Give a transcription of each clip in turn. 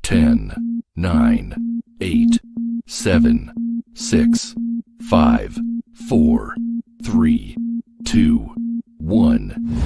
10, 9, 8, 7, 6, 5, 4, 3, 2, 1.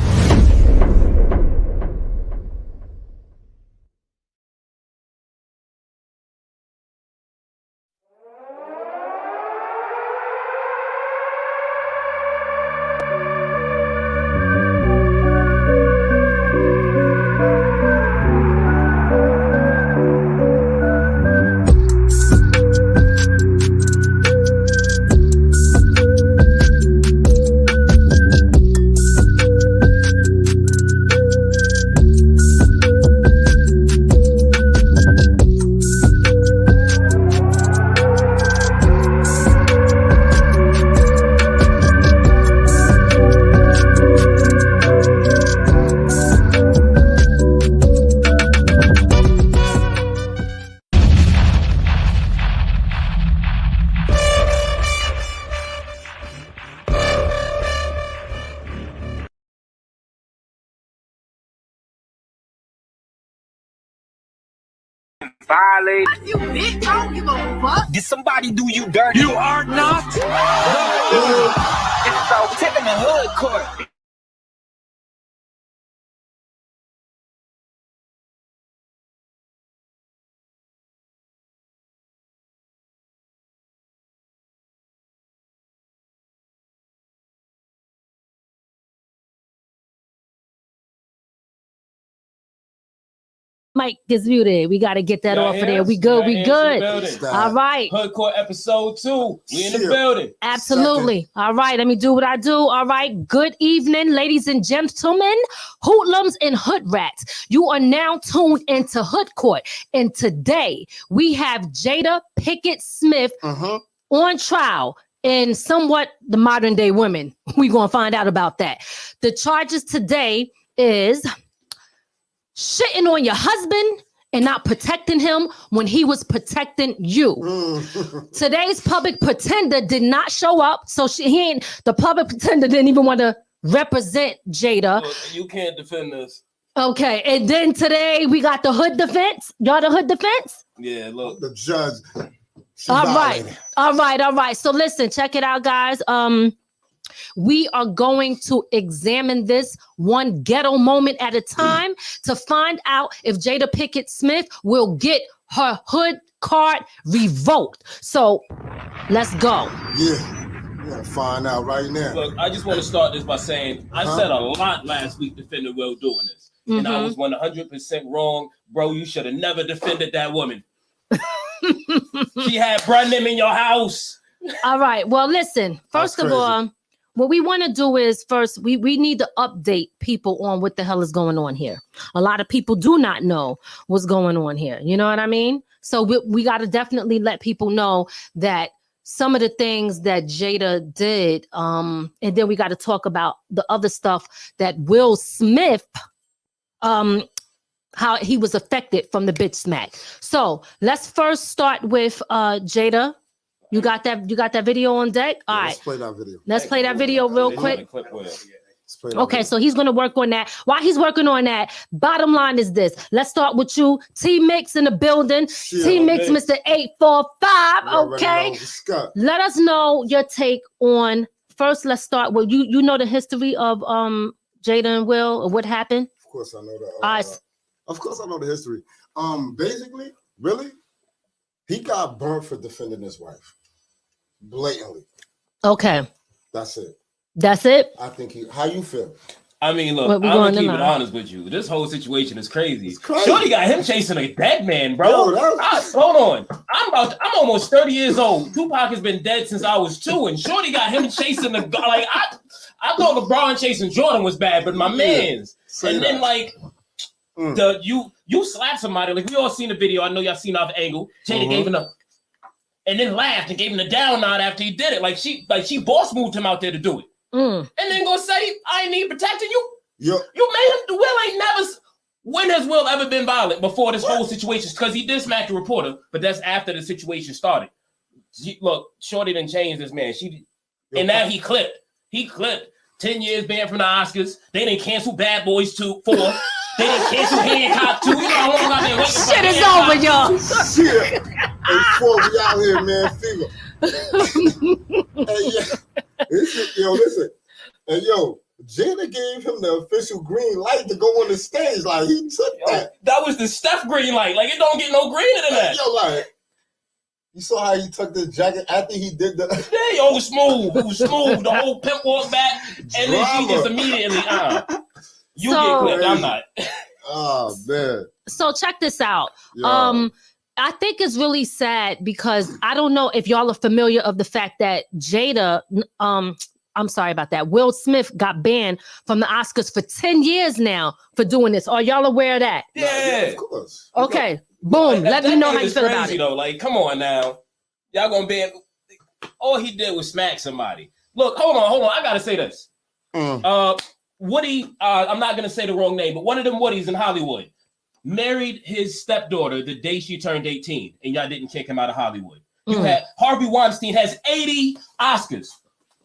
Violate. You bitch, I don't give a fuck. Did somebody do you dirty? You are not. It's so taking the hood court. Mic is muted. We got to get that off of there. We good. We good. All right. Hood Court episode 2. We in the building. Absolutely. Second. All right. Let me do what I do. All right. Good evening, ladies and gentlemen, hoodlums and hood rats. You are now tuned into Hood Court. And today we have Jada Pinkett Smith on trial in somewhat the modern day women. We're going to find out about that. The charges today is shitting on your husband and not protecting him when he was protecting you. Today's public pretender did not show up, so the public pretender didn't even want to represent Jada. Look, you can't defend this. Okay, and then today we got the hood defense. Y'all the hood defense? Yeah, look. The judge. All right. So listen, check it out, guys. We are going to examine this one ghetto moment at a time to find out if Jada Pinkett Smith will get her hood card revoked. So let's go. Yeah, we're gonna find out right now. Look, I just want to start this by saying I said a lot last week defending Will doing this. And I was 100% wrong. Bro, you should have never defended that woman. She had Brandon in your house. All right. Well, listen, first of all, what we want to do is first, we need to update people on what the hell is going on here. A lot of people do not know what's going on here. You know what I mean? So we got to definitely let people know that some of the things that Jada did, and then we got to talk about the other stuff that Will Smith, how he was affected from the bitch smack. So let's first start with Jada. You got that video on deck? All right. Let's play that video. Let's play that video real quick. Okay, so he's going to work on that. While he's working on that, bottom line is this. Let's start with you. T-Mix in the building. T-Mix, Mr. 845. Okay. Let us know your take on, first, let's start with, you know the history of Jada and Will, or what happened? Of course I know that. Of course I know the history. Basically, really, he got burnt for defending his wife. Blatantly. Okay. That's it. That's it? I think how you feel? I mean, look, I'm gonna keep it honest with you. This whole situation is crazy. It's crazy. Shorty got him chasing a dead man, bro. Hold on. I'm almost 30 years old. Tupac has been dead since I was 2, and Shorty got him chasing the like I thought LeBron chasing Jordan was bad, but my man's. And then like you slapped somebody, like we all seen the video. I know y'all seen off angle. Jada gave him and then laughed and gave him the down nod after he did it. Like she boss moved him out there to do it. And then go say, I ain't even protecting you. You made him. Will ain't never. When has Will ever been violent before this whole situation? Because he did smack the reporter, but that's after the situation started. Look, Shorty didn't change this man. And now he clipped. 10 years banned from the Oscars. They didn't cancel Bad Boys 4. They didn't cancel Hancock too. You know how long I've been waiting for Shit is Hancock. over, y'all. Shit. Hey, before we out here, man, fever. Hey, yeah. Listen. Hey, yo, Jada gave him the official green light to go on the stage. Like, he took that. That was the Steph green light. Like, it don't get no greener than that. Yo, like, you saw how he took the jacket after he did the... Yeah, yo, it was smooth. It was smooth. The whole pimp walked back, and then she just immediately, you get clipped. I'm not. Oh, man. So check this out. Yo. I think it's really sad because I don't know if y'all are familiar of the fact that Jada, I'm sorry about that. Will Smith got banned from the Oscars for 10 years now for doing this. Are y'all aware of that? Yeah. Of course. Okay. Boom. Let me know how you feel about it. Though. Like, come on now. Y'all gonna ban. All he did was smack somebody. Look, hold on. I gotta say this. Woody, I'm not gonna say the wrong name, but one of them Woodies in Hollywood married his stepdaughter the day she turned 18, and y'all didn't kick him out of Hollywood. You had Harvey Weinstein has 80 Oscars.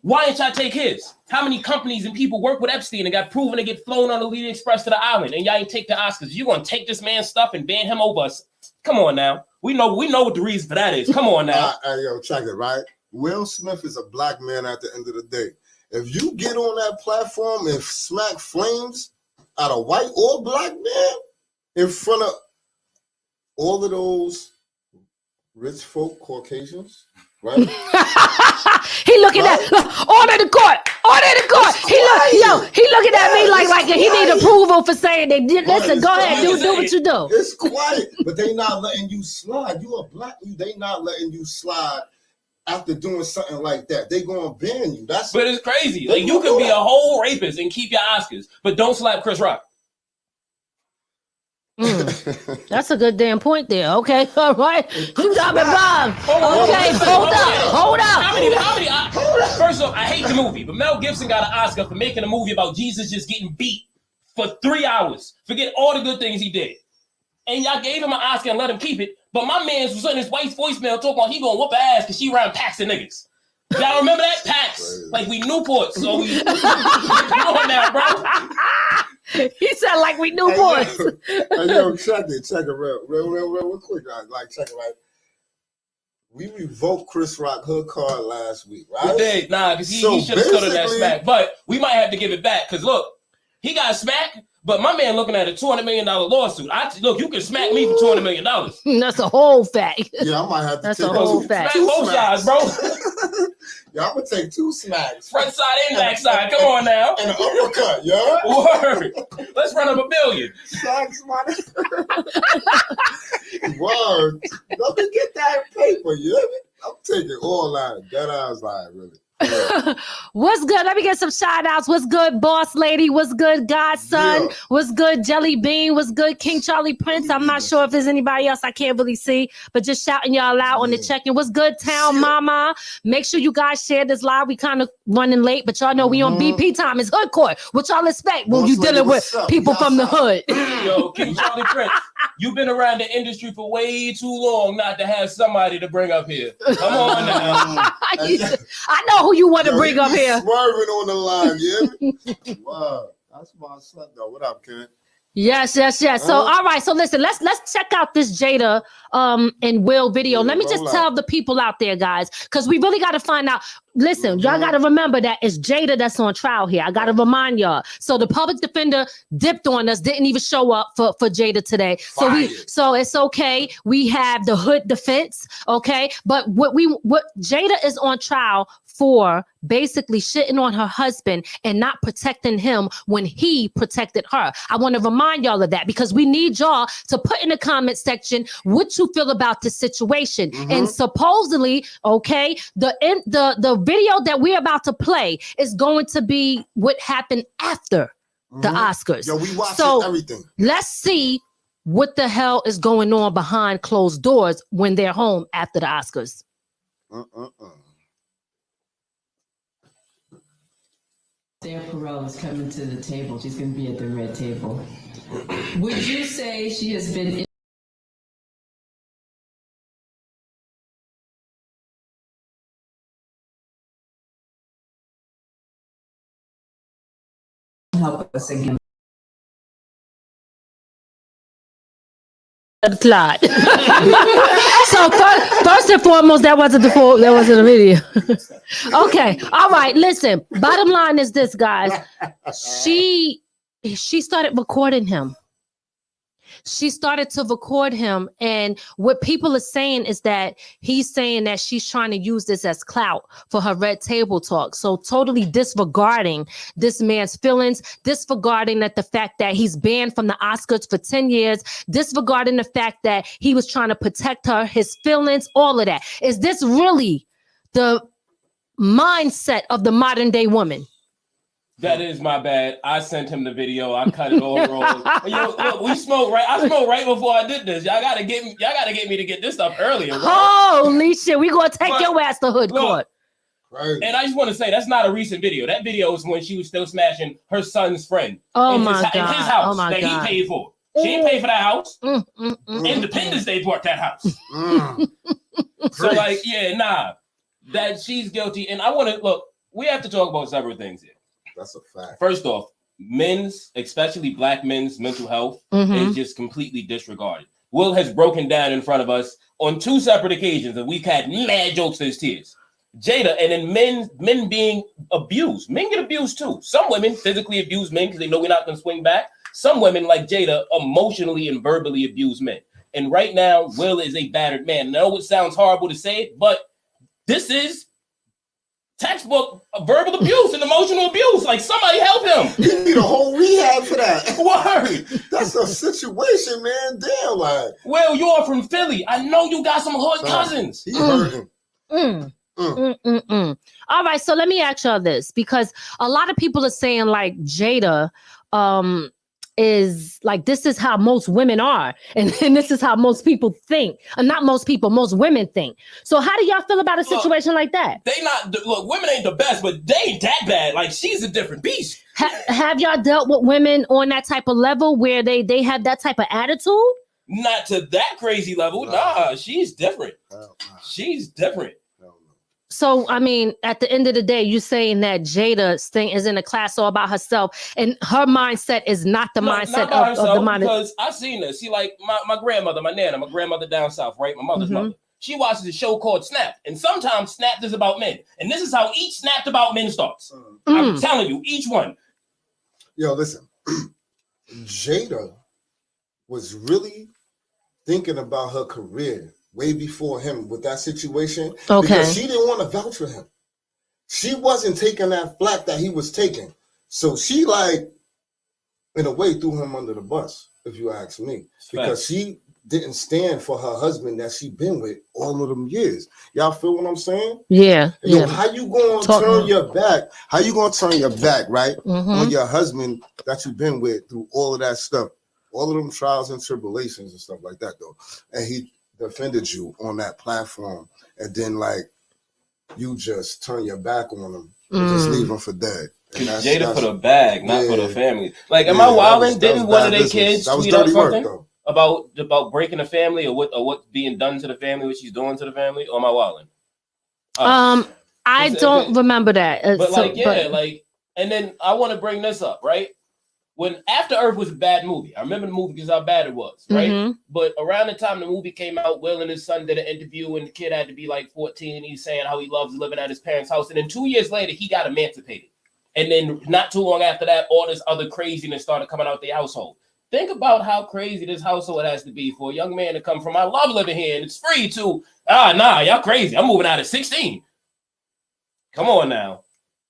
Why didn't y'all take his? How many companies and people work with Epstein and got proven to get flown on the Lead Express to the island, and y'all ain't take the Oscars? You gonna take this man's stuff and ban him over us? Come on now. We know what the reason for that is. Come on now. Yo, check it, right? Will Smith is a black man at the end of the day. If you get on that platform and smack flames at a white or black man in front of all of those rich folk Caucasians, right? He looking at order the court. He looking at me like he need approval for saying that. Listen, go ahead, do what you do. It's quiet, but they not letting you slide. You a black, they not letting you slide after doing something like that. They gonna ban you. But it's crazy. Like, you could be a whole rapist and keep your Oscars, but don't slap Chris Rock. That's a good damn point there. Okay, all right. You got me wrong. Okay, hold up. How many? First off, I hate the movie, but Mel Gibson got an Oscar for making a movie about Jesus just getting beat for 3 hours. Forget all the good things he did. And y'all gave him an Oscar and let him keep it. But my man was on his wife's voicemail talking about he gonna whoop her ass because she around packs of niggas. Y'all remember that? Packs. Like we Newport. So we come on now, bro. He said like we Newport. Yo, check it real quick, guys. Like, check it, right? We revoked Chris Rock hood card last week, right? We did, because he should have stood on that smack. But we might have to give it back because look, he got smacked. But my man looking at a $200 million lawsuit. Look, you can smack me for $200 million. That's a whole fact. Yeah, I might have to. That's a whole fact. Smack both sides, bro. Yeah, I'm gonna take 2 smacks. Front side and back side. Come on now. And an uppercut, yo. Word. Let's run up $1 billion. Smacks, man. Word. Let me get that paper, you hear me? I'm taking all that. That I was like, really. Yeah. What's good? Let me get some shout outs. What's good, boss lady? What's good, godson? Yeah. What's good, Jelly Bean? What's good, King Charlie Prince? I'm not sure if there's anybody else I can't really see, but just shouting y'all out on the check-in. What's good, Town Mama? Make sure you guys share this live. We kind of running late, but y'all know we on BP time. It's hood court. What y'all expect when you dealing with people from the hood? Yo, King Charlie Prince, you've been around the industry for way too long not to have somebody to bring up here. Come on now. I know who you want to bring up here. Swerving on the line, yeah. Wow, that's my son though. What up, Ken? Yes. So all right. So listen, let's check out this Jada and Will video. Let me just tell the people out there, guys, because we really got to find out. Listen, y'all got to remember that it's Jada that's on trial here. I got to remind y'all. So the public defender dipped on us, didn't even show up for Jada today. So it's okay. We have the hood defense, okay? But what Jada is on trial for basically shitting on her husband and not protecting him when he protected her. I want to remind y'all of that because we need y'all to put in the comment section what you feel about this situation. And supposedly, okay, the video that we're about to play is going to be what happened after the Oscars. Yo, we watching everything. Let's see what the hell is going on behind closed doors when they're home after the Oscars. Sarah Perot is coming to the table. She's going to be at the red table. Would you say she has been help us again? Clyde. So first and foremost, that wasn't the video. Okay, all right. Listen, bottom line is this, guys. She started recording him. She started to record him, and what people are saying is that he's saying that she's trying to use this as clout for her red table talk. So totally disregarding this man's feelings, disregarding that the fact that he's banned from the Oscars for 10 years, disregarding the fact that he was trying to protect her, his feelings, all of that. Is this really the mindset of the modern day woman? That is my bad. I sent him the video. I cut it all wrong. Look, we smoked right. I smoked right before I did this. Y'all gotta get me to get this stuff earlier. Bro. Holy shit, we gonna take your ass to hood court. Right. And I just want to say that's not a recent video. That video was when she was still smashing her son's friend in his house that God. he paid for. She ain't paid for that house. Independence Day bought that house. So that she's guilty. And I want to look. We have to talk about several things here. That's a fact. First off, men's, especially black men's mental health is just completely disregarded. Will has broken down in front of us on 2 separate occasions, and we've had mad jokes to his tears. Jada, and then men being abused. Men get abused too. Some women physically abuse men because they know we're not going to swing back. Some women, like Jada, emotionally and verbally abuse men. And right now, Will is a battered man. I know it sounds horrible to say, but this is textbook verbal abuse and emotional abuse. Like, somebody help him. You need a whole rehab for that. Word. That's a situation, man. Damn, like. Well, you are from Philly. I know you got some hood cousins. He hurting. All right, so let me ask y'all this, because a lot of people are saying like Jada is like, this is how most women are, and this is how most people think. And not most people, most women think. So how do y'all feel about a situation like that? Women ain't the best, but they ain't that bad. Like, she's a different beast. Have y'all dealt with women on that type of level where they have that type of attitude? Not to that crazy level. Nah, she's different. She's different. So, I mean, at the end of the day, you're saying that Jada's thing is in a class all about herself, and her mindset is not the mindset of the mindset. Because I've seen this. See, like my grandmother, my nana, my grandmother down south, right? My mother's mother. She watches a show called Snapped, and sometimes Snapped is about men. And this is how each Snapped about men starts. I'm telling you, each one. Yo, listen. Jada was really thinking about her career way before him with that situation. Okay. Because she didn't want to vouch for him. She wasn't taking that flack that he was taking. So she, like, in a way, threw him under the bus, if you ask me. Because she didn't stand for her husband that she been with all of them years. Y'all feel what I'm saying? Yeah. Yo, how you gonna turn your back? How you gonna turn your back, right, on your husband that you've been with through all of that stuff? All of them trials and tribulations and stuff like that, though. And he defended you on that platform, and then like you just turn your back on him and just leave him for dead. Jada for the bag, not for the family. Like, am I wilding? Didn't one of their kids tweet out something about breaking the family, or what's being done to the family, what she's doing to the family? Or am I wilding? I don't remember that. And then I want to bring this up, right? When After Earth was a bad movie, I remember the movie because how bad it was, right? But around the time the movie came out, Will and his son did an interview, and the kid had to be like 14, and he's saying how he loves living at his parents' house. And then 2 years later, he got emancipated. And then not too long after that, all this other craziness started coming out their household. Think about how crazy this household has to be for a young man to come from, I love living here, and it's free, to, y'all crazy. I'm moving out at 16. Come on now.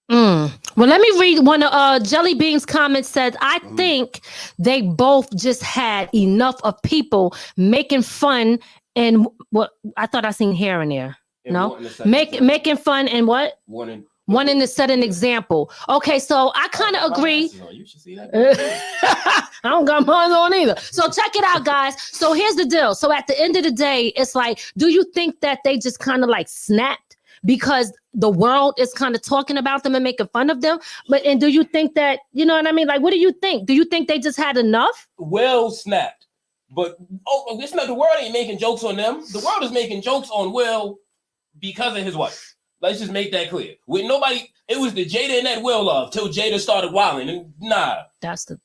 Well, let me read one of Jelly Bean's comments. Said, I think they both just had enough of people making fun, and what I thought I seen hair in there. No, making fun and what? Wanting to set an example. Okay, so I kind of agree. You should see that. I don't got mine on either. So check it out, guys. So here's the deal. So at the end of the day, it's like, do you think that they just kind of like snapped because the world is kind of talking about them and making fun of them? And do you think that, you know what I mean? Like, what do you think? Do you think they just had enough? Will snapped. But it's not, the world ain't making jokes on them. The world is making jokes on Will because of his wife. Let's just make that clear. With nobody, it was the Jada and that Will love till Jada started wilding. And nah. That's the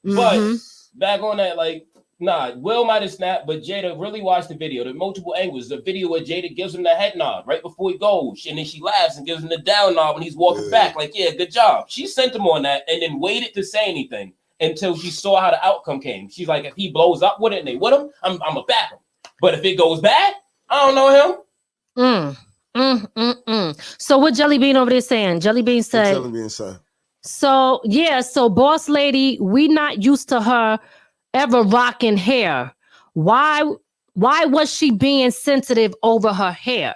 But back on that, like, Nah, Will might have snapped, but Jada really watched the video. The multiple angles. The video where Jada gives him the head nod right before he goes, and then she laughs and gives him the down nod when he's walking back. Like, yeah, good job. She sent him on that and then waited to say anything until she saw how the outcome came. She's like, if he blows up with it and they with him, I'm gonna back him. But if it goes bad, I don't know him. So what Jelly Bean over there saying? Jelly Bean said. Jelly Bean said. So yeah, so boss lady, we not used to her ever rocking hair. Why was she being sensitive over her hair?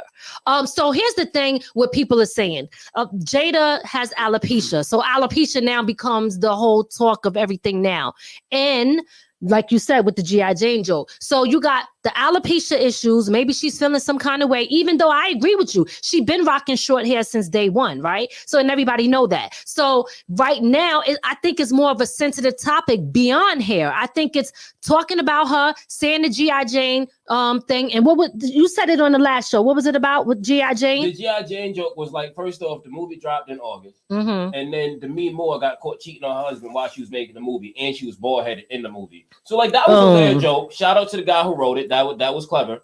So here's the thing, what people are saying. Jada has alopecia. So alopecia now becomes the whole talk of everything now. And like you said with the G.I. Jane joke. So you got the alopecia issues. Maybe she's feeling some kind of way, even though I agree with you. She's been rocking short hair since day one, right? So, and everybody know that. So right now, I think it's more of a sensitive topic beyond hair. I think it's talking about her, saying the G.I. Jane thing. And you said it on the last show. What was it about with G.I. Jane? The G.I. Jane joke was like, first off, the movie dropped in August. Mm-hmm. And then Demi Moore got caught cheating on her husband while she was making the movie. And she was bald-headed in the movie. So like, that was a weird joke. Shout out to the guy who wrote it. That was clever.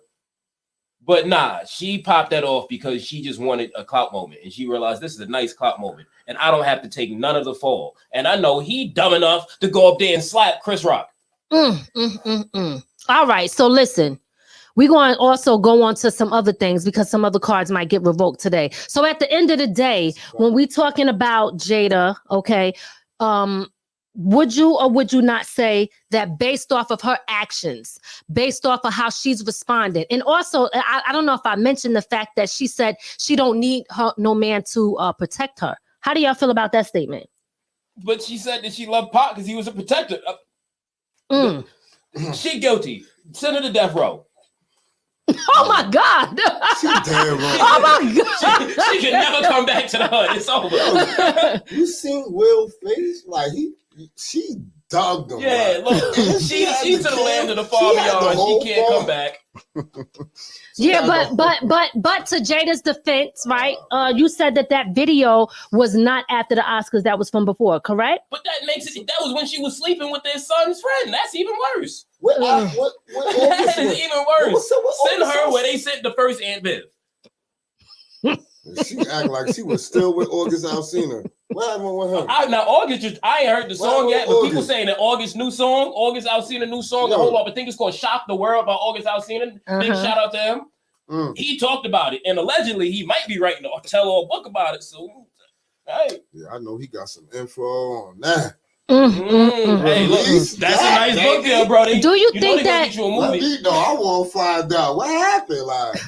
But nah, she popped that off because she just wanted a clout moment. And she realized this is a nice clout moment. And I don't have to take none of the fall. And I know he dumb enough to go up there and slap Chris Rock. All right. So listen, we're going to also go on to some other things because some other cards might get revoked today. So at the end of the day, when we're talking about Jada, okay, would you or would you not say that based off of her actions, based off of how she's responded, and also I don't know if I mentioned the fact that she said she don't need no man to protect her. How do y'all feel about that statement? But she said that she loved Pac because he was a protector. She guilty. Send her to death row. Oh my God! She damn right. Oh my God! She can never come back to the hood. It's over. You seen Will's face? Like she dogged him. Yeah, like. look, she's to the land of the farmyard. She can't come back. Yeah, but to Jada's defense, right? You said that video was not after the Oscars. That was from before, correct? But that makes it. That was when she was sleeping with their son's friend. That's even worse. What That is even worse. Send her where they sent the first Aunt Viv. She act like she was still with August Alsina. What happened with her? Now August, I ain't heard the song yet, but people saying that August Alsina new song. Yeah. Hold up, I think it's called "Shock the World" by August Alsina. Big shout out to him. He talked about it, and allegedly he might be writing a tell-all book about it. So, hey, yeah, I know he got some info on that. Hey, look, that's a nice book there, bro. Do you think that? I want to find out what happened. Like,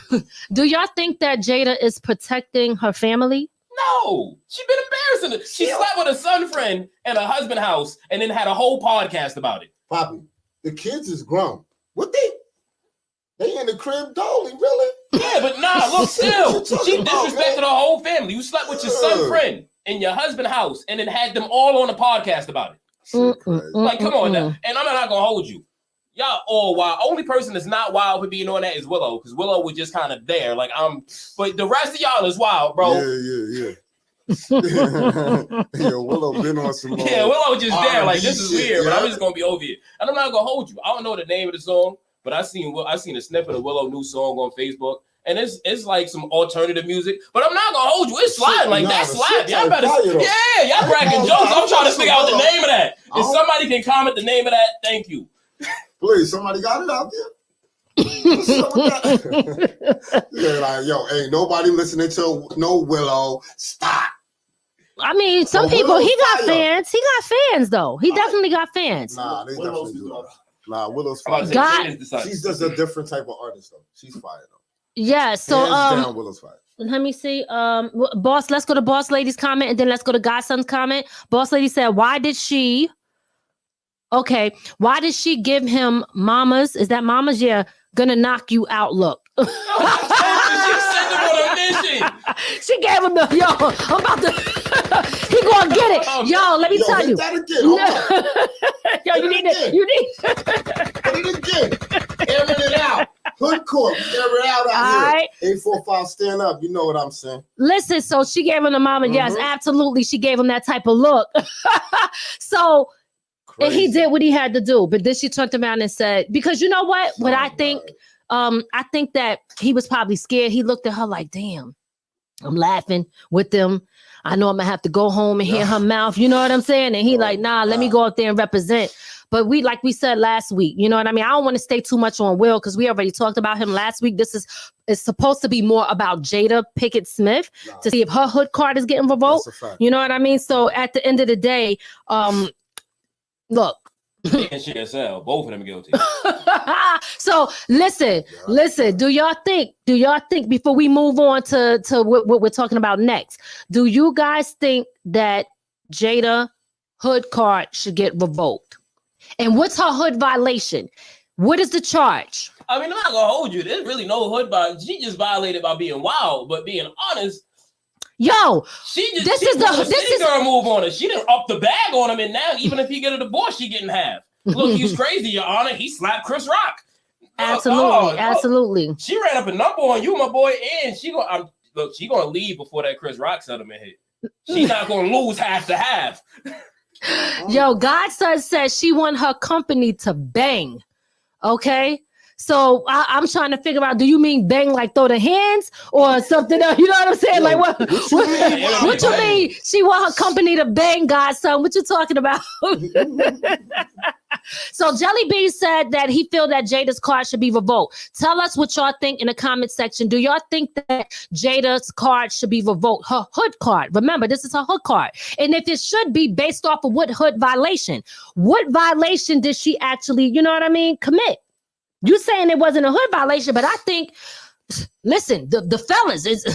do y'all think that Jada is protecting her family? No, she been embarrassing. She slept with a son friend and a husband house, and then had a whole podcast about it. Poppy, the kids is grown. What they in the crib, dolly, really? Yeah, but nah, look, still, she disrespected her whole family. You slept with your son friend in your husband house, and then had them all on a podcast about it. Like, come on now. And I'm not gonna hold you. Y'all all wild. Only person that's not wild for being on that is Willow, because Willow was just kind of there. Like, but the rest of y'all is wild, bro. Yeah. Yeah, Willow been on some. Yeah, Willow just there. Like, this is weird, but I'm just gonna be over here. And I'm not gonna hold you. I don't know the name of the song, but I seen a snippet of Willow new song on Facebook, and it's like some alternative music. But I'm not gonna hold you. It's sliding like that slide. Y'all better, y'all cracking jokes. I'm trying to figure out the name of that. If somebody can comment the name of that, thank you. Please, somebody got it out there. Yeah, like, yo, ain't nobody listening to no Willow. Stop. I mean, some people, he got fans. He got fans, though. He definitely got fans. Nah, they definitely do. Nah, Willow's fire. fire. She's just a different type of artist, though. She's fire, though. Yeah, so down, Willow's fire. Let me see. Boss, let's go to Boss Lady's comment, and then let's go to Godson's comment. Boss Lady said, why did she give him mama's? Is that mama's? Yeah, gonna knock you out look. She gave him the I'm about to. He gonna get it, yo. Let me tell you. Yo, you need it. Put it again. Airing it out. Hood court. Air it out right. Here. 845, stand up. You know what I'm saying. Listen, so she gave him the mama. Yes, absolutely. She gave him that type of look. So crazy. And he did what he had to do. But then she turned around and said, because you know what? What I think, I think that he was probably scared. He looked at her like, damn, I'm laughing with them. I know I'm gonna have to go home and hear her mouth. You know what I'm saying? And he like, nah, let me go out there and represent. But like we said last week, you know what I mean? I don't want to stay too much on Will because we already talked about him last week. This is supposed to be more about Jada Pinkett Smith to see if her hood card is getting revoked. You know what I mean? So at the end of the day, look. Both of them guilty. So listen. Do y'all think before we move on to what we're talking about next, do you guys think that Jada hood card should get revoked? And what's her hood violation? What is the charge? I mean, I'm not gonna hold you. There's really no hood violation. She just violated by being wild, but being honest. Yo, this is the girl move on her. She didn't up the bag on him, and now even if he get a divorce, she getting half. Look, he's crazy, Your Honor. He slapped Chris Rock. Absolutely. She ran up a number on you, my boy, and she gonna leave before that Chris Rock settlement hit. She's not gonna lose half to half. Yo, Godson says she want her company to bang. Okay. So I'm trying to figure out, do you mean bang like throw the hands or something else? You know what I'm saying? Like what you mean? She want her company to bang, Godson. What you talking about? So Jelly Bean said that he feel that Jada's card should be revoked. Tell us what y'all think in the comment section. Do y'all think that Jada's card should be revoked? Her hood card. Remember, this is her hood card. And if it should be based off of what hood violation? What violation did she actually, you know what I mean, commit? You saying it wasn't a hood violation, but I think, listen, the fellas is.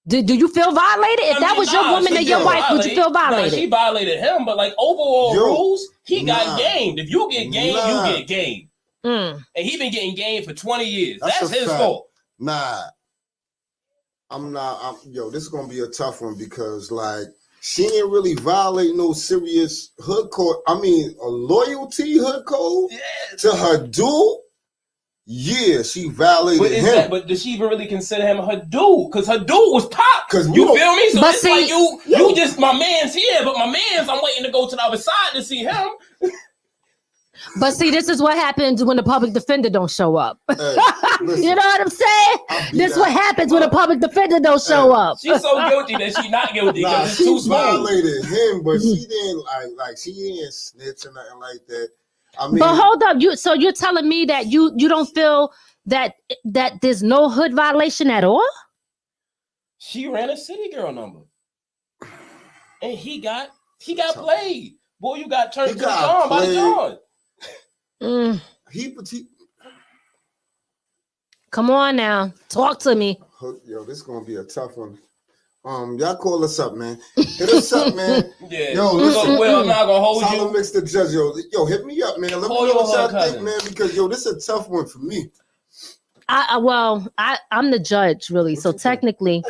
Do you feel violated? If that was your woman or your wife, would you feel violated? She violated him, but like overall rules, he got gamed. If you get gamed, you get gamed. And he been getting gamed for 20 years. That's his fault. I'm not. This is gonna be a tough one because like she ain't really violate no serious hood code. I mean, a loyalty hood code to her dude. Yeah, she violated him. But does she even really consider him her dude? Because her dude was pop. Because you feel me? So it's like you just my man's here, but my man's I'm waiting to go to the other side to see him. But see, this is what happens when the public defender don't show up. Hey, listen, you know what I'm saying? This is what happens when the public defender don't show up. She's so guilty that she's not guilty because it's too small. She violated him, but she didn't like she didn't snitch or nothing like that. I mean, but hold up, you're telling me that you don't feel that there's no hood violation at all? She ran a city girl number, and he got played. Boy, you got turned to the John by the John. Come on now, talk to me. Yo, this is gonna be a tough one. Y'all call us up, man. Hit us up, man. Yeah. Yo, listen. Well, I'm not gonna hold you. Mix the judge, yo, hit me up, man. Let me know what y'all think, man, because this is a tough one for me. I'm the judge, really. So technically,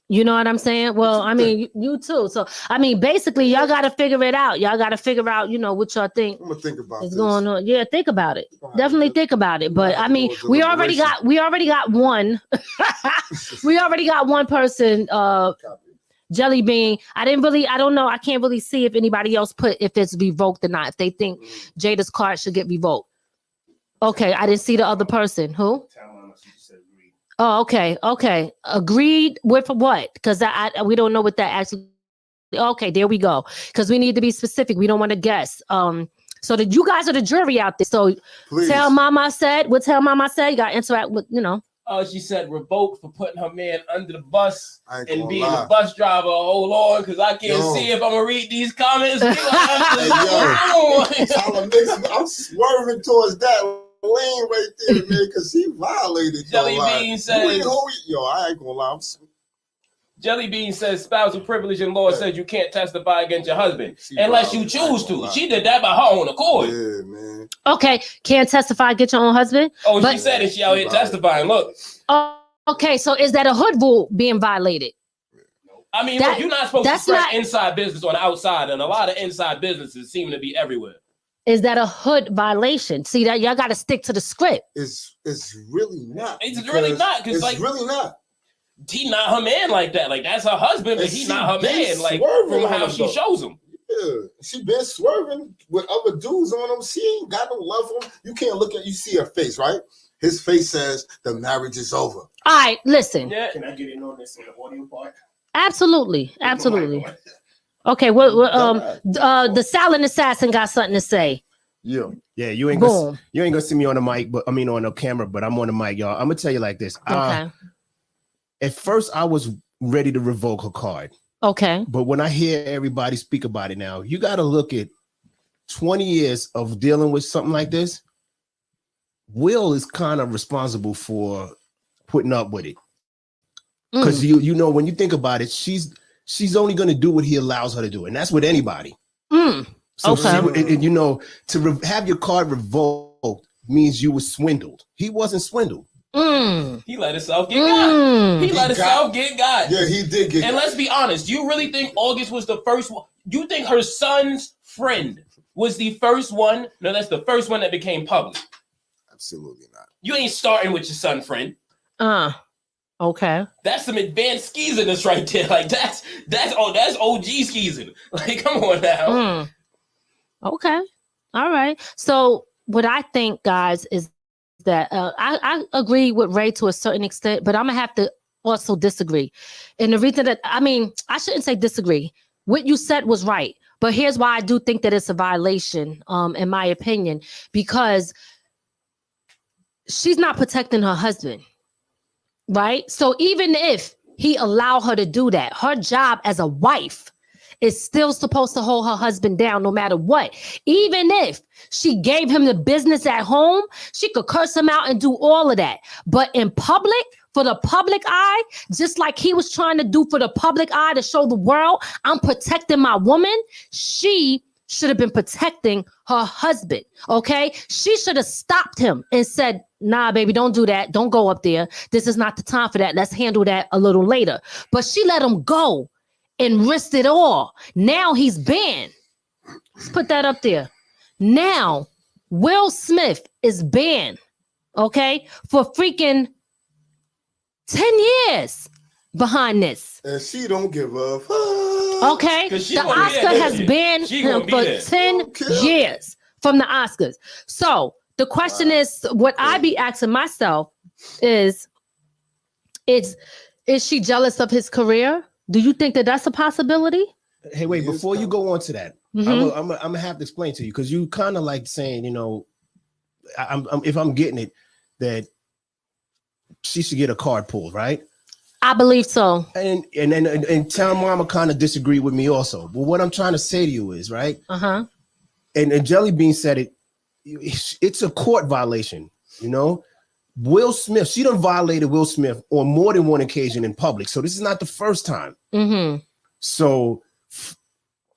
you know what I'm saying? Well, I mean, you too. So I mean, basically, y'all got to figure it out. Y'all got to figure out, what y'all think. I'm gonna think about is going on. Yeah, think about it. Definitely think about it. But I mean, we already got one. We already got one person. Jelly Bean. I don't know. I can't really see if anybody else put if it's revoked or not. If they think Jada's card should get revoked. Okay, I didn't see the other person. Who? Oh, okay. Agreed with what? Because we don't know what that actually. Okay, there we go. Because we need to be specific. We don't want to guess. So that you guys are the jury out there. So please. Tell Mama said. What tell Mama said? You got to interact with, She said revoked for putting her man under the bus and being a bus driver. Hold on, because I can't see if I'm gonna read these comments. I'm swerving towards that lane right there, man, because he violated. Jelly Bean says, I ain't gonna lie. Jelly Bean says spousal privilege in law says you can't testify against your husband unless you choose to. She did that by her own accord. Yeah, man. Okay, can't testify against your own husband. Oh, she said it. She out here testifying. Look. Okay, so is that a hood rule being violated? I mean, look, you're not supposed to spread inside business on the outside, and a lot of inside businesses seem to be everywhere. Is that a hood violation? See that y'all got to stick to the script. It's really not. It's really not because really not. He not her man like that. Like that's her husband, but he not her man. Like from how she shows him. Yeah, she been swerving with other dudes on him. She ain't got no love for him. You can't look at, you see her face, right? His face says the marriage is over. All right, listen. Yeah. Can I get in on this in the audio part? Absolutely. Okay, the silent assassin got something to say. Yeah, you ain't Boom. you ain't gonna see me on the mic, but I mean on the camera, but I'm on the mic, y'all. I'm gonna tell you like this. Okay. At first, I was ready to revoke her card. Okay. But when I hear everybody speak about it now, you got to look at 20 years of dealing with something like this. Will is kind of responsible for putting up with it. Because you know, when you think about it, she's only going to do what he allows her to do. And that's with anybody. So Okay. and you know, to have your card revoked means you were swindled. He wasn't swindled. He let himself get got. He let himself get got. Yeah, he did get got. And let's be honest, you really think August was the first one? You think her son's friend was the first one? No, that's the first one that became public. Absolutely not. You ain't starting with your son friend. Okay. That's some advanced skeeziness right there. Like that's OG skeezing. Like, come on now. Okay. All right. So what I think, guys, is that I agree with Ray to a certain extent, but I'm gonna have to also disagree. And the reason that, I mean, I shouldn't say disagree. What you said was right, but here's why I do think that it's a violation, in my opinion, because she's not protecting her husband, right? So even if he allowed her to do that, her job as a wife is still supposed to hold her husband down no matter what. Even if she gave him the business at home, she could curse him out and do all of that. But in public, for the public eye, just like he was trying to do for the public eye to show the world, I'm protecting my woman, she should have been protecting her husband, okay? She should have stopped him and said, nah, baby, don't do that. Don't go up there. This is not the time for that. Let's handle that a little later. But she let him go and risked it all. Now he's banned. Let's put that up there. Now, Will Smith is banned, okay, for freaking 10 years behind this. And she don't give a fuck. Okay, the Oscar has banned him for 10 years from the Oscars. So the question is, what I be asking myself is she jealous of his career? Do you think that that's a possibility? Hey, wait, before you go on to that, I'm gonna have to explain to you, because you kind of like saying, you know, if I'm getting it, that she should get a card pulled, right? I believe so. And Town Mama kind of disagree with me also. But what I'm trying to say to you is, right? And Jelly Bean said it, it's a court violation, you know? Will Smith, she done violated Will Smith on more than one occasion in public. So this is not the first time. So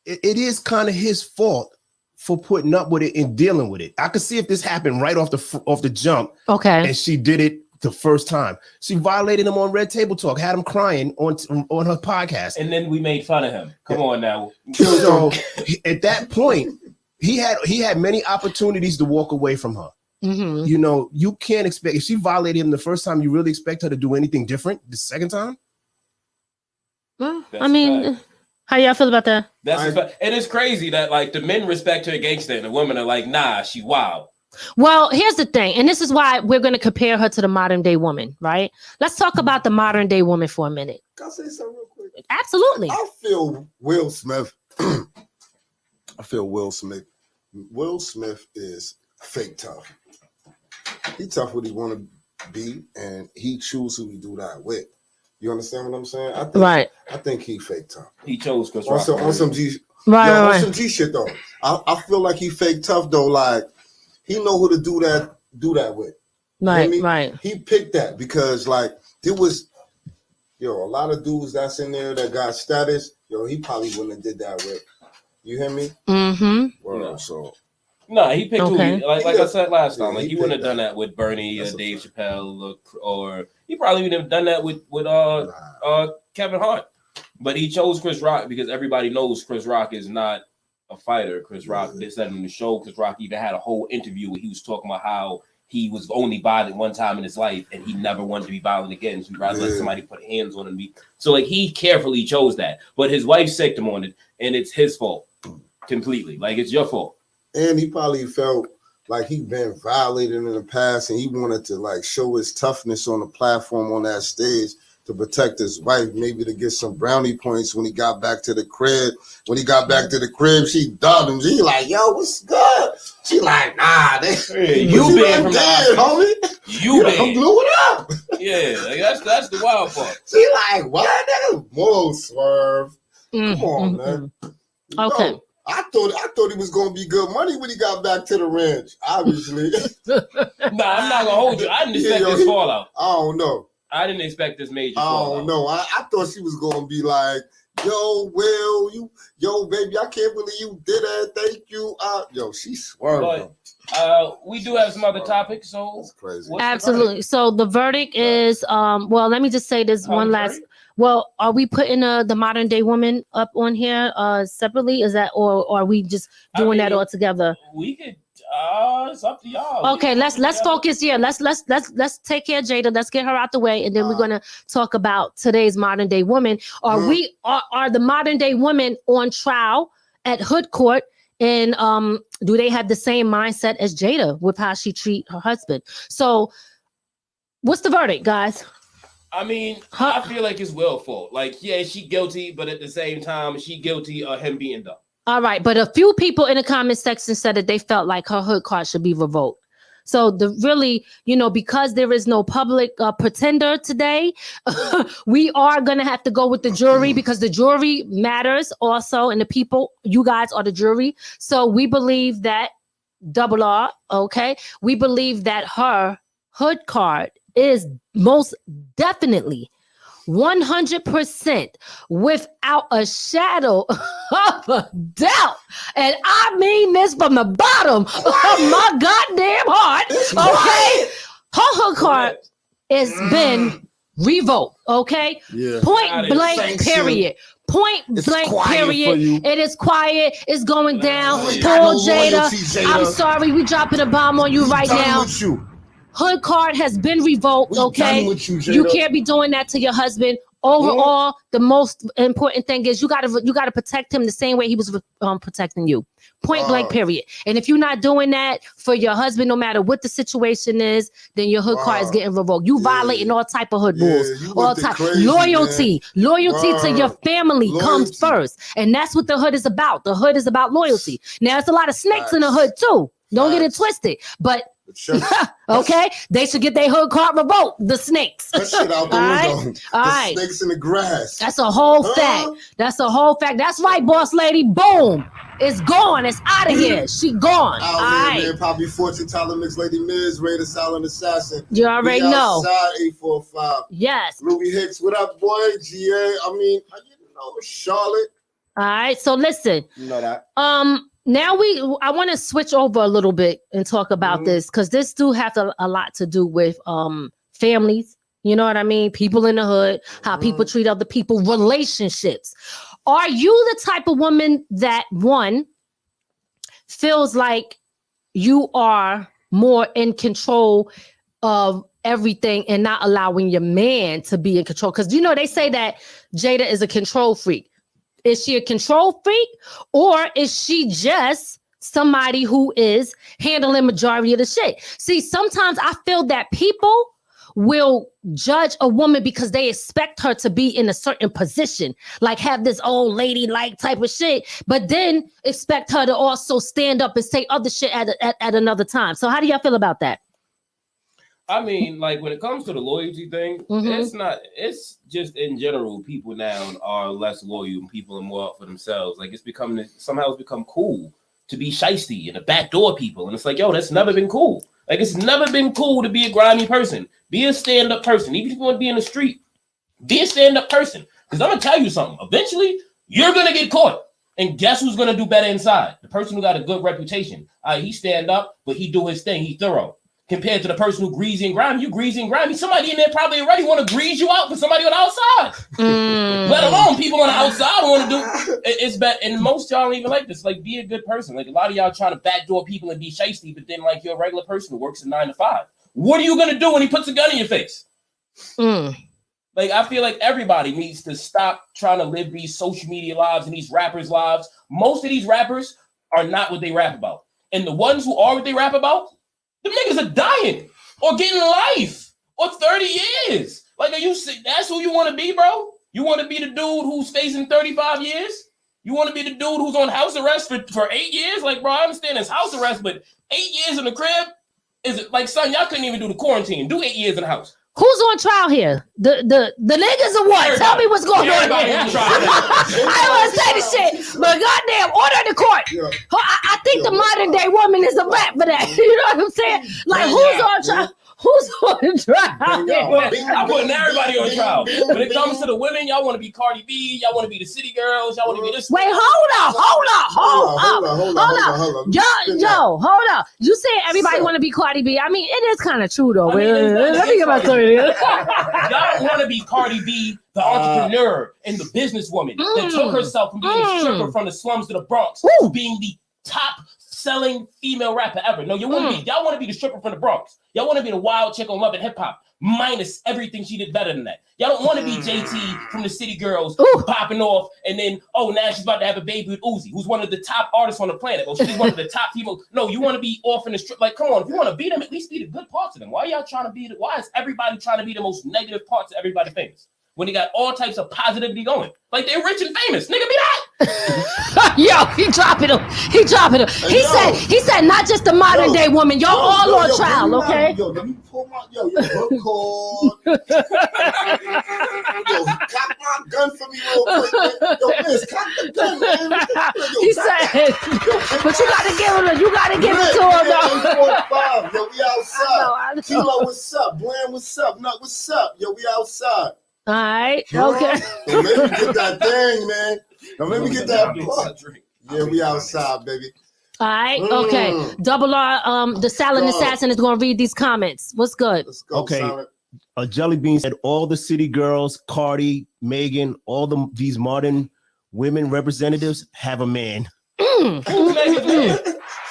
it is kind of his fault for putting up with it and dealing with it. I could see if this happened right off the jump. Okay. And she did it the first time. She violated him on Red Table Talk, had him crying on her podcast. And then we made fun of him. Come on now. So at that point, he had many opportunities to walk away from her. You know, you can't expect, if she violated him the first time, you really expect her to do anything different the second time? Well, I mean, how y'all feel about that? It is crazy that like the men respect her gangster and the women are like, nah, she wild. Well, here's the thing, and this is why we're going to compare her to the modern day woman, right? Let's talk about the modern day woman for a minute. Can I say something real quick? Absolutely. I feel Will Smith. Will Smith is fake tough. He tough what he want to be, and he choose who he do that with. You understand what I'm saying? I think he fake tough. He chose Chris Rock on some G. On some G shit though. I feel like he fake tough though. Like he know who to do that with. Right. He picked that because like there was, a lot of dudes that's in there that got status. He probably wouldn't have did that with. You hear me? Well, so. No, he picked who like I said last time. Like he wouldn't have done that with Bernie or Dave Chappelle or he probably wouldn't have done that with Kevin Hart. But he chose Chris Rock because everybody knows Chris Rock is not a fighter. Chris Rock said in the show, Chris Rock even had a whole interview where he was talking about how he was only violent one time in his life and he never wanted to be violent again. So he'd rather let somebody put hands on him. So like he carefully chose that. But his wife sicked him on it and it's his fault. completely. Like it's your fault. And he probably felt like he'd been violated in the past, and he wanted to like show his toughness on the platform on that stage to protect his wife, maybe to get some brownie points when he got back to the crib. When he got back to the crib, she dubbed him. She like, yo, what's good? She like, nah, you been from the homie. You been blew it up. Yeah, like that's the wild part. She like, what? That moral swerve. Come on, man. Okay. No, I thought he was gonna be good money when he got back to the ranch. Obviously. Nah, I'm not gonna hold you. I didn't expect this fallout. I don't know. I didn't expect this major fallout. I don't know. I thought she was gonna be like, yo, Will, yo, baby, I can't believe you did that. Thank you. Yo, she swerved. We do have some other topics, so that's crazy. Absolutely. So the verdict is, well, let me just say this one last. Well, are we putting the modern day woman up on here separately? Is that, or are we just doing that all together? We could. It's up to y'all. Okay, let's focus here. Let's take care of Jada. Let's get her out the way, and then we're gonna talk about today's modern day woman. Are the modern day women on trial at Hood Court? And do they have the same mindset as Jada with how she treat her husband? So, what's the verdict, guys? I mean, I feel like it's Will's fault. Like, yeah, she guilty, but at the same time, she guilty of him being dumb. All right, but a few people in the comment section said that they felt like her hood card should be revoked. So because there is no public pretender today, we are going to have to go with the jury because the jury matters also. And the people, you guys are the jury. So we believe that double R, okay? We believe that her hood card is most definitely 100% without a shadow of a doubt. And I mean this from the bottom of my goddamn heart. Okay? Her hood card has been revoked. Okay? Yeah. Point blank, period. Point blank, period. It is quiet. It's going down. Poor Jada. I'm sorry. We dropping a bomb on you right now. Hood card has been revoked, okay? You can't be doing that to your husband. Overall, the most important thing is you gotta protect him the same way he was protecting you. Point blank, period. And if you're not doing that for your husband, no matter what the situation is, then your hood card is getting revoked. You violating all type of hood rules. All type loyalty to your family comes first, and that's what the hood is about. The hood is about loyalty. Now, there's a lot of snakes in the hood too. Don't get it twisted, but. Okay, they should get their hood card revoked. The snakes. That shit out the window. All right. Snakes in the grass. That's a whole fact. That's a whole fact. That's right, boss lady. Boom. It's gone. It's out of here. She gone. All right. Man. Poppy Fortune, Tyler Mix, Lady Miz, Ray the Silent Assassin. You already know. Outside 845. Yes. Ruby Hicks, what up, boy? GA. I mean, Charlotte. All right. So listen. You know that. Now I want to switch over a little bit and talk about this because this do have a lot to do with families. You know what I mean? People in the hood, how people treat other people, relationships. Are you the type of woman that one feels like you are more in control of everything and not allowing your man to be in control? Because they say that Jada is a control freak. Is she a control freak, or is she just somebody who is handling majority of the shit? See, sometimes I feel that people will judge a woman because they expect her to be in a certain position, like have this old lady-like type of shit, but then expect her to also stand up and say other shit at another time. So how do y'all feel about that? I mean, like when it comes to the loyalty thing, it's just in general, people now are less loyal and people are more out for themselves. Like it's become cool to be shiesty and to backdoor people. And it's like, yo, that's never been cool. Like it's never been cool to be a grimy person. Be a stand-up person. Even if you want to be in the street, be a stand-up person. Because I'm going to tell you something. Eventually, you're going to get caught. And guess who's going to do better inside? The person who got a good reputation. He stand up, but he do his thing. He thorough. Compared to the person who greasy and grimy, you greasy and grimy. Somebody in there probably already want to grease you out for somebody on the outside. Let alone people on the outside want to do it's bad. And most y'all don't even like this. Like, be a good person. Like a lot of y'all trying to backdoor people and be shiesty, but then like you're a regular person who works at 9 to 5. What are you gonna do when he puts a gun in your face? Like Like, I feel like everybody needs to stop trying to live these social media lives and these rappers' lives. Most of these rappers are not what they rap about. And the ones who are what they rap about, them niggas are dying or getting life or 30 years. Like, that's who you want to be, bro? You want to be the dude who's facing 35 years? You want to be the dude who's on house arrest for 8 years? Like, bro, I understand it's house arrest, but 8 years in the crib? Is it like, son, y'all couldn't even do the quarantine. Do 8 years in the house. Who's on trial here? The niggas or what? Everybody. Tell me what's going on here. I don't want to say this shit, but goddamn, order the court. Yeah. I think the modern day woman is a rap for that. You know what I'm saying? Like, who's on trial? Who's on trial? Well, I'm putting everybody on trial. When it comes to the women, y'all want to be Cardi B, y'all want to be the city girls, y'all want to be this. Wait, hold up. Yo, hold up. You saying everybody want to be Cardi B? I mean, it is kind of true though. Let me get my story. Y'all want to be Cardi B, the entrepreneur and the businesswoman that took herself from being a stripper from the slums to the Bronx to being the top selling female rapper ever. No, y'all want to be the stripper from the Bronx. Y'all want to be the wild chick on Love and Hip Hop, minus everything she did better than that. Y'all don't want to be JT from the City Girls popping off, and then now she's about to have a baby with Uzi, who's one of the top artists on the planet. Or she's one of the top people. No, you want to be off in the strip. Like, come on, if you want to beat them, at least be the good parts of them. Why y'all trying to be? Why is everybody trying to be the most negative parts of everybody famous? When they got all types of positivity going. Like, they're rich and famous. Nigga, be that. Yo, he dropping him. He said not just the modern day woman. Y'all all on trial, okay? Yo, let me pull my book cord. Yo, cock my gun for me real quick, man. Yo, Miss, cock the gun, man. He said, but you gotta give it to him though. Yo, we outside. Kilo, what's up? Bland, what's up? Nut, what's up? Yo, we outside. All right. Okay. Don't make me get that thing, man. Don't make me get that drink. Yeah, we outside, baby. All right. Okay. Double R. The Silent Assassin is going to read these comments. What's good? Let's go. Okay. Silent. Jelly Bean said all the city girls, Cardi, Megan, all these modern women representatives have a man.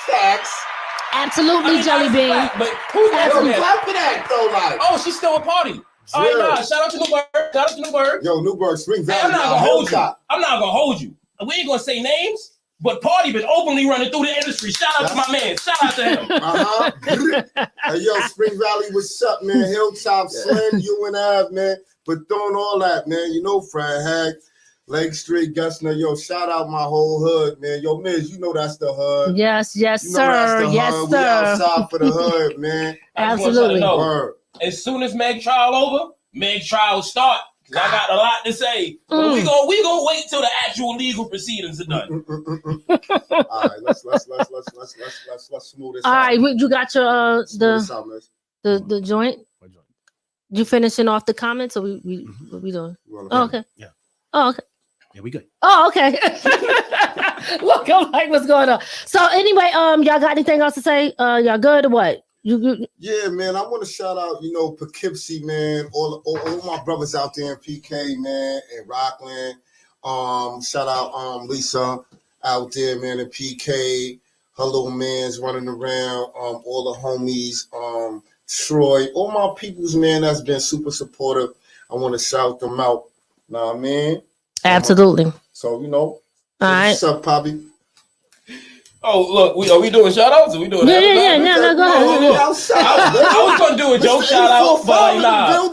Facts. Absolutely, Jelly Bean. But who's that? Clap for that though, like. Oh, she's still a party. All right, nah, shout out to Newburgh. Yo, Newburgh, Spring Valley. I'm not gonna hold you. We ain't gonna say names, but Party been openly running through the industry. Shout out to my man. Shout out to him. Hey, yo, Spring Valley, what's up, man? Hilltop, Slim, UNF, man. But throwing all that, man. You know, Fred Hag, Lake Street, Gessner. Yo, shout out my whole hood, man. Yo, Miz, you know that's the hood. Yes, you know sir. Yes, hood. sir. We outside for the hood, man. Absolutely. As soon as Meg trial over, Meg trial start. Cause I got a lot to say. But we gonna wait till the actual legal proceedings are done. All right, let's smooth this out. All right, you got your the joint. You finishing off the comments, or what we doing? Oh, okay. Yeah. Oh, okay. Yeah, we good. Oh, okay. Look, I'm like, what's going on? So anyway, y'all got anything else to say? Y'all good or what? Yeah, man. I want to shout out, Poughkeepsie, man. All my brothers out there in PK, man, and Rockland. Shout out Lisa out there, man, in PK. Her little man's running around. All the homies, Troy, all my peoples, man, that's been super supportive. I want to shout them out. Nah, man. Absolutely. So, all right. What's up, Poppy? Oh, look, are we doing shout outs? Are we doing that? Yeah, no, go ahead. I was going to do a joke shout out, but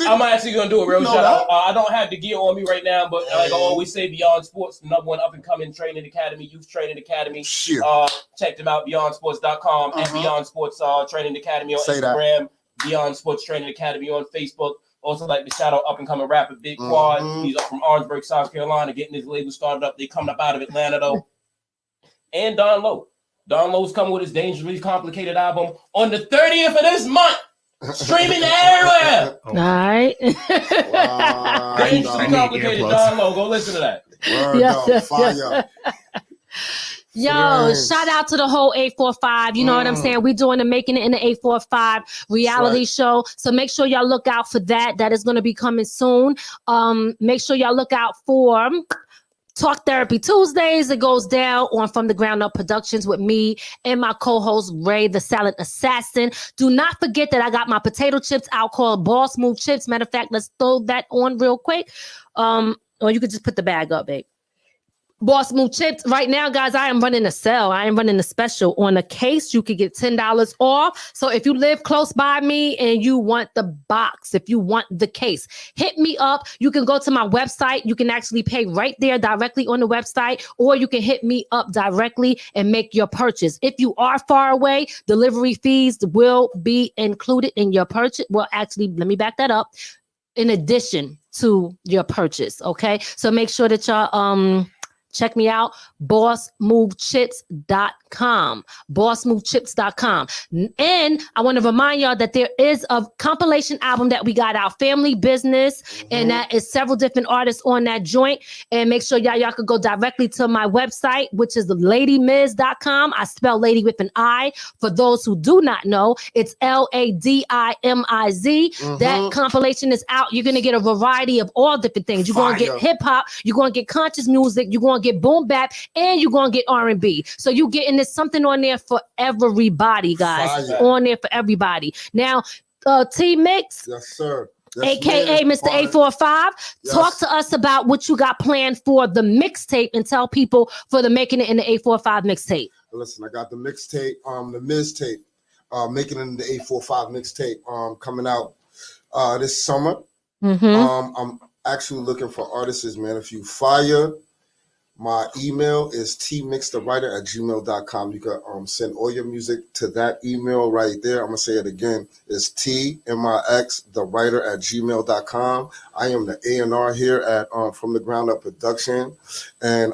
I'm actually going to do a real shout out. I don't have the gear on me right now, but like I always say, Beyond Sports, the number one up and coming training academy, youth training academy. Check them out, beyondsports.com and Beyond Sports Training Academy on Instagram, Beyond Sports Training Academy on Facebook. Also like to shout out up and coming rapper Big Quad. He's up from Orangeburg, South Carolina, getting his label started up. They coming up out of Atlanta though. And Don Lowe. Don Lowe's coming with his Dangerously Complicated album on the 30th of this month. Streaming everywhere. All right. Dangerously Complicated, Don Lowe. Go listen to that. Fire. Yo, shout out to the whole 845. You know what I'm saying? We're doing the Making It in the 845 reality show. So make sure y'all look out for that. That is going to be coming soon. Make sure y'all look out for Talk Therapy Tuesdays. It goes down on From the Ground Up Productions with me and my co-host Ray, the Salad Assassin. Do not forget that I got my potato chips out called Boss Move Chips. Matter of fact, let's throw that on real quick. Or you could just put the bag up, babe. Boss Move Chips. Right now, guys, I am running a sale. I am running a special on a case. You could get $10 off. So if you live close by me and you want the box, if you want the case, hit me up. You can go to my website. You can actually pay right there directly on the website, or you can hit me up directly and make your purchase. If you are far away, delivery fees will be included in your purchase. Well, actually, let me back that up. In addition to your purchase, okay? So make sure that y'all check me out, bossmovechips.com, bossmovechips.com. And I want to remind y'all that there is a compilation album that we got out, Family Business, and that is several different artists on that joint. And make sure y'all could go directly to my website, which is ladymiz.com. I spell lady with an I. For those who do not know, it's LADIMIZ. That compilation is out. You're going to get a variety of all different things. You're going to get hip hop, you're going to get conscious music, you're going to get boom bap, and you're gonna get R&B. So you getting this something on there for everybody, guys. On there for everybody. Now, T Mix, yes, sir. Yes, aka Mr. 845, talk to us about what you got planned for the mixtape, and tell people for the Making It in the 845 mixtape. Listen, I got the mixtape, the Miz tape, Making It in the 845 mixtape, coming out this summer. I'm actually looking for artists, man. If you fire. My email is tmixthewriter@gmail.com. You can send all your music to that email right there. I'm going to say it again. It's tmixthewriter@gmail.com. I am the A&R here at From the Ground Up Production. And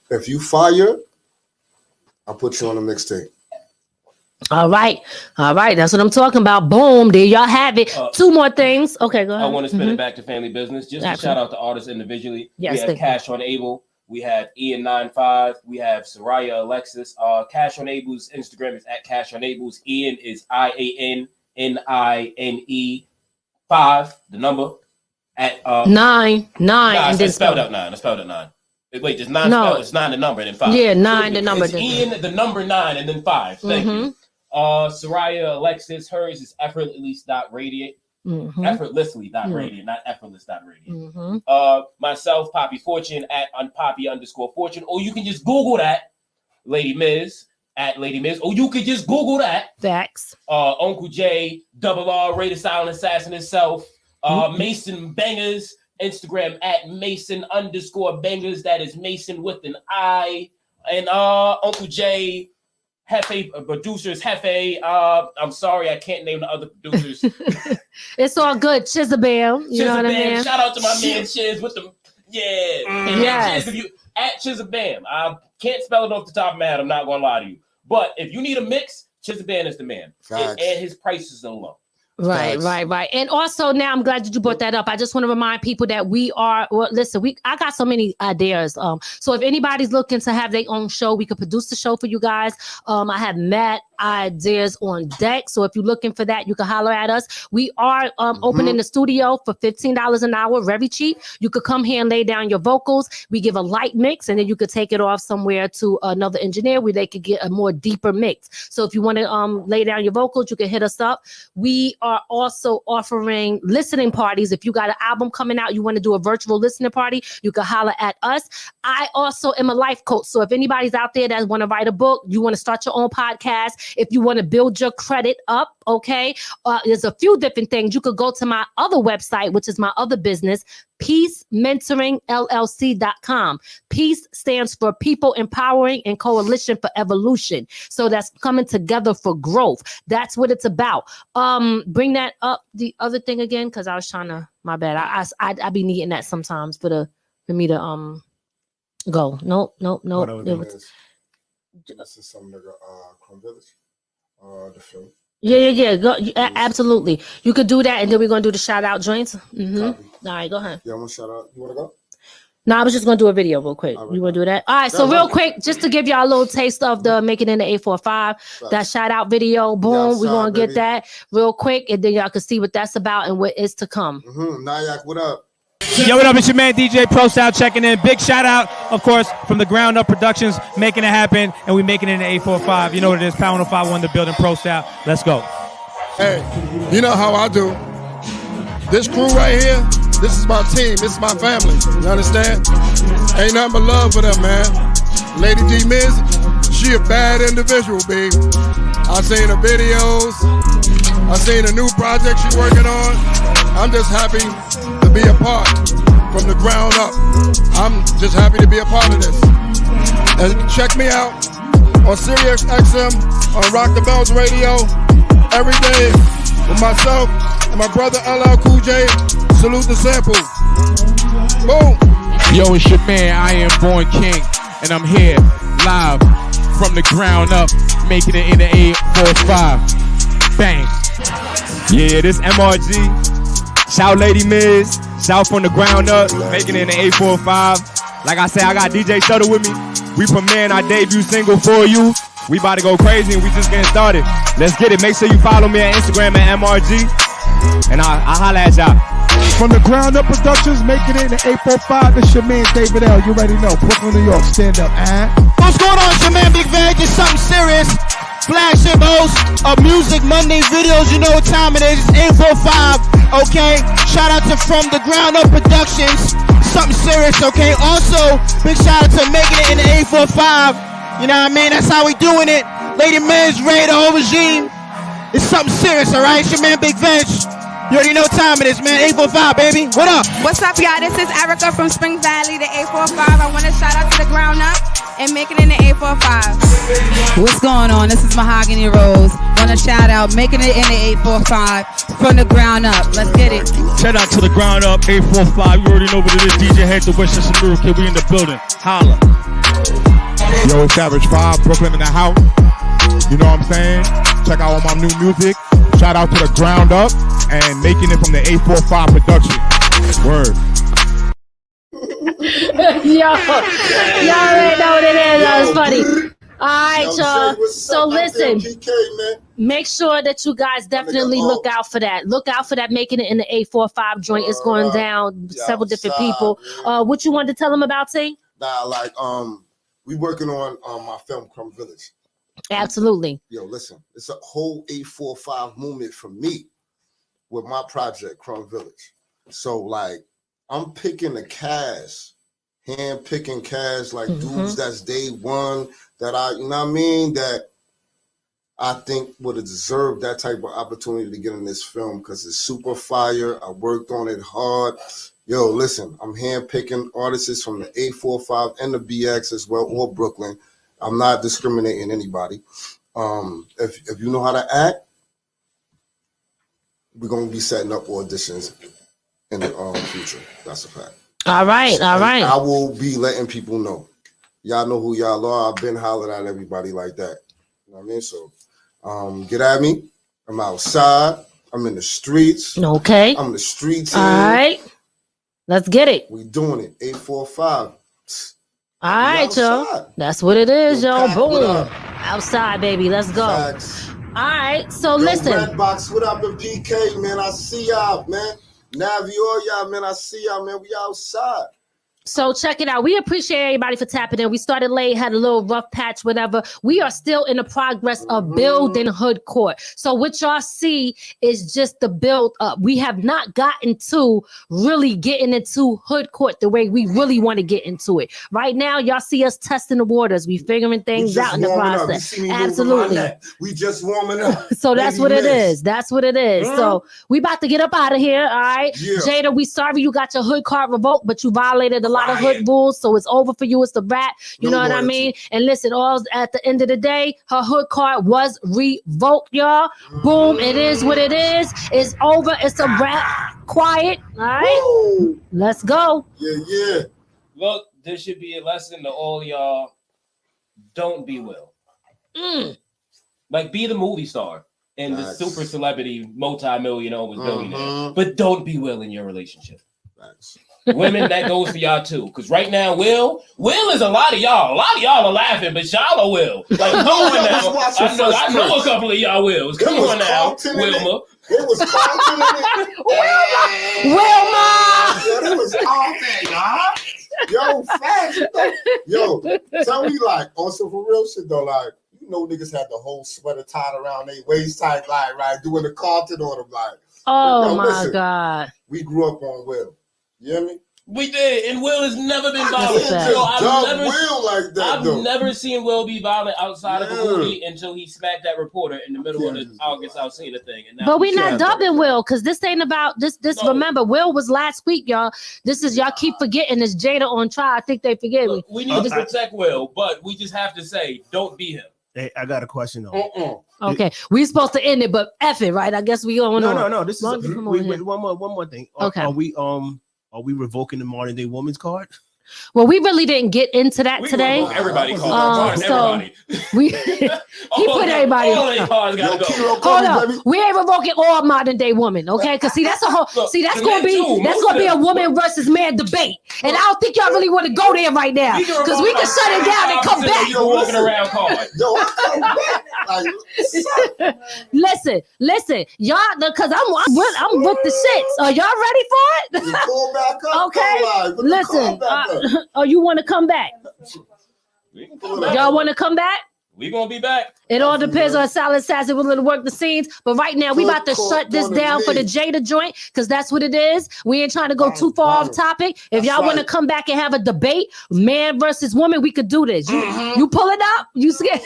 if you fire, I'll put you on a mixtape. All right. That's what I'm talking about. Boom. There y'all have it. Two more things. Okay, go ahead. I want to spin it back to Family Business. Just to shout out the artists individually. Yes, we have Cash on Able. We have Ian95. We have Soraya Alexis. Cash on Able's Instagram is at Cash on Able's. Ian is IANNINE5. The number at nine. And then spelled out 9. I spelled out 9. Wait, there's 9 spelled. It's 9 the number and then 5. Yeah, 9 the number. It's Ian the number 9 and then 5. Thank you. Soraya Alexis, hers is effortlessly.radiant. Effortlessly.radiant, not effortless.radiant. Myself, Poppy Fortune at unpoppy_fortune. Or you can just Google that, Lady Miz, at Lady Miz. Or you could just Google that. Facts. Uncle J, Ray the Silent Assassin himself. Mason Bangers, Instagram at Mason_Bangers. That is Mason with an I. And Uncle J, Hefe, producers, Hefe. I'm sorry, I can't name the other producers. It's all good. Chizabam. You know what I mean? Shout out to my man Chiz with the Yes. Chiz, at Chizabam. I can't spell it off the top of my head. I'm not gonna lie to you. But if you need a mix, Chizabam is the man. And his prices are low. Right. And also now I'm glad that you brought that up. I just want to remind people that I got so many ideas. So if anybody's looking to have their own show, we could produce the show for you guys. I have mad ideas on deck. So if you're looking for that, you can holler at us. We are opening the studio for $15 an hour, very cheap. You could come here and lay down your vocals. We give a light mix, and then you could take it off somewhere to another engineer where they could get a more deeper mix. So if you want to lay down your vocals, you can hit us up. We are also offering listening parties. If you got an album coming out, you want to do a virtual listening party, you can holler at us. I also am a life coach. So if anybody's out there that want to write a book, you want to start your own podcast, if you want to build your credit up, okay, there's a few different things. You could go to my other website, which is my other business, PeaceMentoringLLC.com. Peace stands for People Empowering and Coalition for Evolution. So that's coming together for growth. That's what it's about. Bring that up, the other thing again, because I was trying to, my bad. I be needing that sometimes for me to go. Nope. This is some nigga Chrome Village. The film. Yeah. Go, absolutely. You could do that, and then we're gonna do the shout out joints. All right, go ahead. Yeah, I'm gonna shout out. You wanna go? No, I was just gonna do a video real quick. Right, you wanna do that? All right. So real quick, just to give y'all a little taste of the Making It in the 845, that shout out video. Boom. We're gonna get that real quick, and then y'all can see what that's about and what is to come. Nayak, what up? Yo, what up? It's your man DJ Pro Style checking in. Big shout out, of course, from the Ground Up Productions, making it happen, and we making it in the 845. You know what it is, Power 105 the building, Pro Style. Let's go. Hey, you know how I do. This crew right here, this is my team, this is my family. You understand? Ain't nothing but love for them, man. Lady D Miz, she a bad individual, baby. I seen her videos. I seen a new project she working on. I'm just happy to be a part from the ground up. I'm just happy to be a part of this. And check me out on Sirius XM, on Rock the Bells Radio, every day with myself and my brother LL Cool J. Salute the sample. Boom. Yo, it's your man, I Am Born King, and I'm here live from the ground up, making it in the 845. Bang. Yeah, this MRG. Shout Lady Miz. Shout from the ground up, making it in the 845. Like I said, I got DJ Shuttle with me. We premiering our debut single For You. We about to go crazy and we just getting started. Let's get it. Make sure you follow me on Instagram at MRG. And I'll holla at y'all. From the Ground Up Productions, making it in the 845. It's your man David L. You already know. Brooklyn, New York. Stand up, What's going on? It's your man Big Veg. It's something serious. Flagship host of Music Monday videos. You know what time it is. It's 845. Okay. Shout out to From the Ground Up Productions. Something serious. Okay. Also, big shout out to making it in the 845. You know what I mean? That's how we doing it. Lady Miz, Ray, the whole regime. It's something serious, all right? It's your man Big Veg. You already know what time it is, man. 845, baby. What up? What's up, y'all? This is Erica from Spring Valley, the 845. I want to shout out to the ground up and making it in the 845. What's going on? This is Mahogany Rose. Want to shout out, making it in the 845 from the ground up. Let's get it. Shout out to the ground up, 845. You already know what it is. DJ Head to Westchester, New York. Kid, we in the building. Holla. Yo, it's Savage 5, Brooklyn in the house. You know what I'm saying? Check out all my new music. Shout out to the ground up and making it from the 845 production. Word. Y'all already know what it is. That was funny. All right, y'all. So listen, make sure that you guys definitely look out for that. Look out for that. Making it in the 845 joint. It's going down. Several different people. What you wanted to tell them about, T? Nah, like we working on my film Crumb Village. Absolutely. Yo, listen, it's a whole 845 movement for me with my project Crumb Village. So like I'm picking the cast, hand picking cast, like dudes that's day one that I, you know what I mean, that I think would have deserved that type of opportunity to get in this film because it's super fire. I worked on it hard. Yo, listen, I'm hand picking artists from the 845 and the BX as well, or Brooklyn. I'm not discriminating anybody. If you know how to act, we're gonna be setting up auditions in the future. That's a fact. All right, all right. I will be letting people know. Y'all know who y'all are. I've been hollering at everybody like that. You know what I mean? So get at me. I'm outside. I'm in the streets. Okay. I'm in the streets. All right. Let's get it. We doing it. 845. All right, y'all. That's what it is, y'all. Boom. Outside, baby. Let's go. Facts. All right. So listen. Redbox, what up in PK, man? I see y'all, man. Navi, all y'all, man. I see y'all, man. We outside. So check it out. We appreciate everybody for tapping in. We started late, had a little rough patch, whatever. We are still in the progress of building Hood Court. So what y'all see is just the build up. We have not gotten to really getting into Hood Court the way we really want to get into it. Right now, y'all see us testing the waters. We figuring things out in the process. Absolutely. We just warming up. So that's what it is. That's what it is. So we about to get up out of here. All right. Yeah. Jada, we sorry you got your Hood card revoked, but you violated a lot of Hood rules, so it's over for you. It's the rat. You know what I mean? And listen, all at the end of the day, her Hood card was revoked, y'all. Boom. It is what it is. It's over. It's a wrap. Quiet. All right. Woo. Let's go. Yeah. Look, this should be a lesson to all y'all. Don't be Will. Like, be the movie star and the super celebrity, multi-millionaire, always billionaire. But don't be Will in your relationship. Women, that goes for y'all too. Because right now, Will is a lot of y'all. A lot of y'all are laughing, but y'all are Will. Like, come on now. I know a couple of y'all Wills. Come on now, Wilma. It was Carlton in it. Wilma! Yeah, that was facts. Yo, tell me like on some for real shit though, like you know niggas had the whole sweater tied around their waist tight, like right, doing the Carlton on them, like. Oh yo, my listen, God. We grew up on Will. You hear me? We did, and Will has never been violent. I've never seen Will be violent outside of a movie until he smacked that reporter in the middle of the August Alsina thing. And but we're not dubbing Will because this ain't about this. No. Remember, Will was last week, y'all. This is y'all keep forgetting this Jada on trial. I think they forget me. We need to protect Will, but we just have to say, don't be him. Hey, I got a question though. Okay, we supposed to end it, but F it, right? I guess we going on. No. This is one more thing. Okay. Are we revoking the modern day woman's card? Well, we really didn't get into that today. Everybody called everybody. He put everybody. Hold up, we ain't revoking all modern day women, okay? Because see, that's a whole. That's gonna be a woman versus man debate, and I don't think y'all really want to go there right now because we can shut it down and come back. Listen, y'all, because I'm with the shits. Are y'all ready for it? Okay, listen. Oh, you want to come back? Y'all want to come back? We gonna be back. It all depends on Silent Assassin willing to work the scenes. But right now, we about to shut this down for the Jada joint because that's what it is. We ain't trying to go too far off topic. If y'all want to come back and have a debate, man versus woman, we could do this. You pull it up. You scared?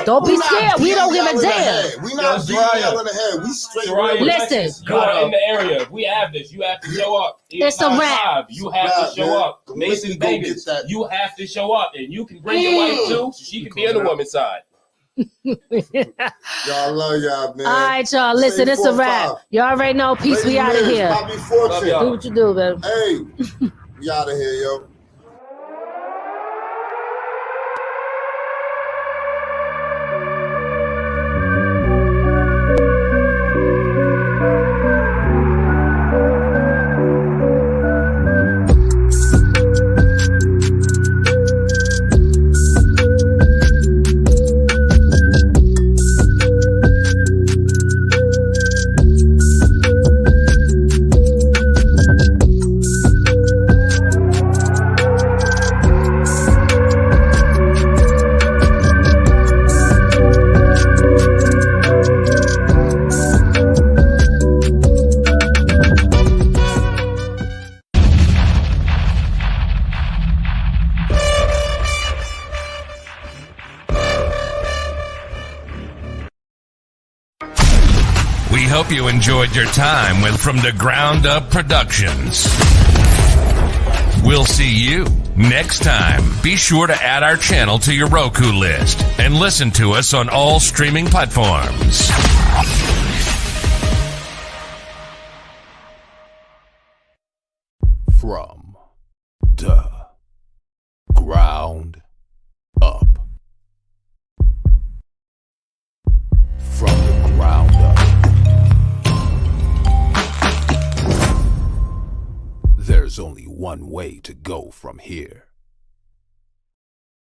Don't be scared. We don't give a damn. We not beating y'all in the head. We straight. Listen, you are in the area. We have this. You have to show up. It's a wrap. You have to show up. Mason Vegas, you have to show up, and you can bring your wife too, so she can be on the woman's side. Y'all love y'all, man. All right, y'all. Listen, it's a wrap. Y'all already know. Peace. We out of here. Do what you do, baby. Hey, we out of here, yo. Hope you enjoyed your time with From the Ground Up Productions. We'll see you next time. Be sure to add our channel to your Roku list and listen to us on all streaming platforms. From the ground up. From the ground up. There's only one way to go from here.